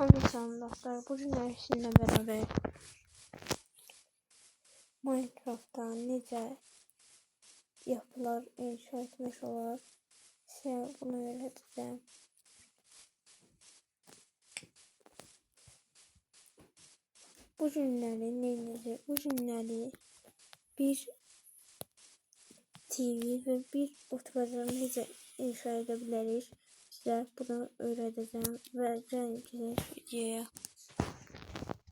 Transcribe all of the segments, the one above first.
Hamı dostlar, bugün sizinle beraber Minecraft'ta necə yapılar inşa etmiş olar size bunu öğreteceğim. Bu günləri neyinəcək? Bu günləri bir TV ve bir oturacağını necə inşa edebiliriz. Size bunu öğreteceğim ve gelin videoya.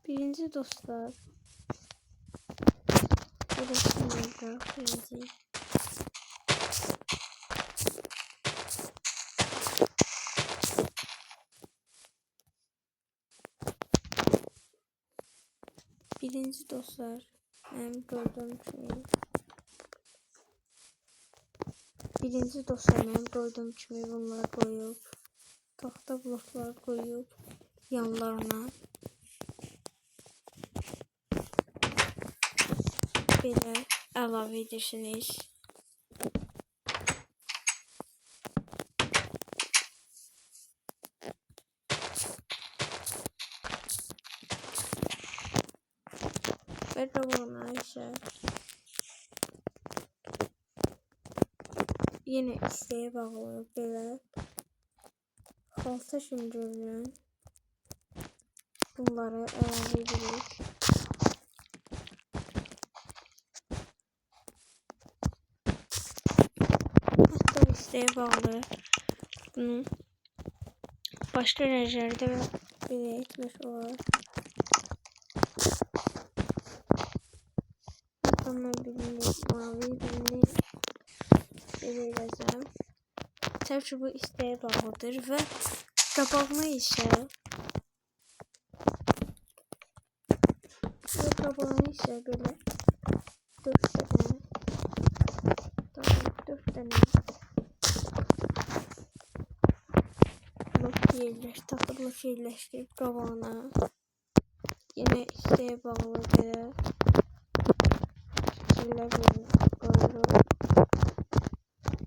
Birinci dostlar, birinci dostlar, benim gördüğüm kimi bunları koyup tahta bloklar koyup yanlarına belə əlavə edirsiniz. Ve buna ise yine isteğe bağlı belə halta şimdilen bunları əlavə edirik. Hatta isteğe bağlı bunu başka renklerde belə etmiş olar. Ama birini mavi, birini belirleyeceğim. Tabii ki bu isteğe bağlıdır ve qabağına ise böyle 4 tane tahta blok yerleştirip qabağına yine isteğe bağlı belə koyuruq.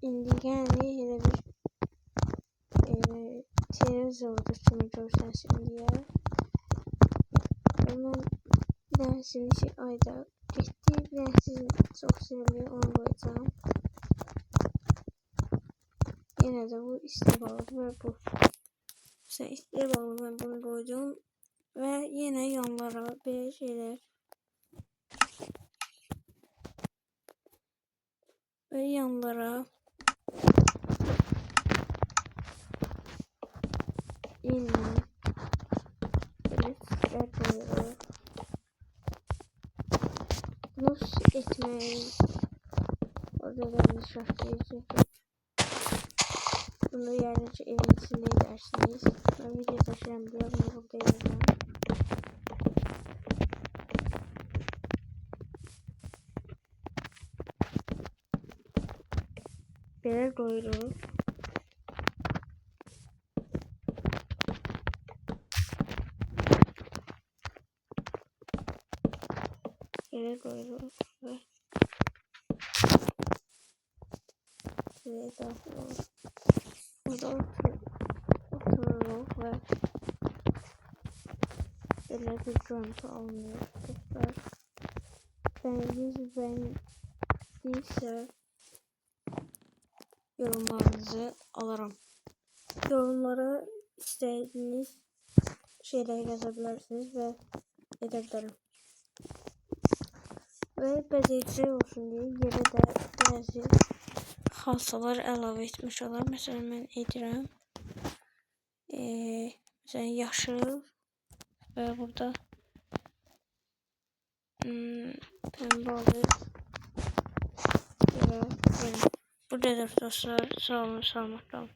İndi yəni elə bir televizordur kimi görsənsin deyə. Mən bir dənəsini ayda getdi, bir dənəsini çox sevdiğim onu koyacağım. Yine de bu isteğe bağlı ve bu isteğe bağlı ben bunu koydum ve yine yanlara böyle şeyler ve yanlara yine böyle çiçekler koyuyoruz. Bunu etmeyin. Orada da bir şartlayıcı. Bunu yalnızca evin içinde edersiniz. Ben video taşıyan diye bunu burada yazacağım. Böyle koyuyoruz. Böyle koyuyoruz ve buraya dağıtıyoruz. Burada oturuyoruz ve böyle bir görüntü alınıyor. Beğendiyse yorumlarınızı alırım. Yorumlara istediğiniz şeyler yazabilirsiniz ve edebilirim. Ve bezecici olsun diye yere de bazı xalçalar əlavə etmiş olar. Mesela mən edirəm. Mesela yaşıl ve burada pembe olur. Buradadır dostlar. Sağ olun, sağlıkla kalın.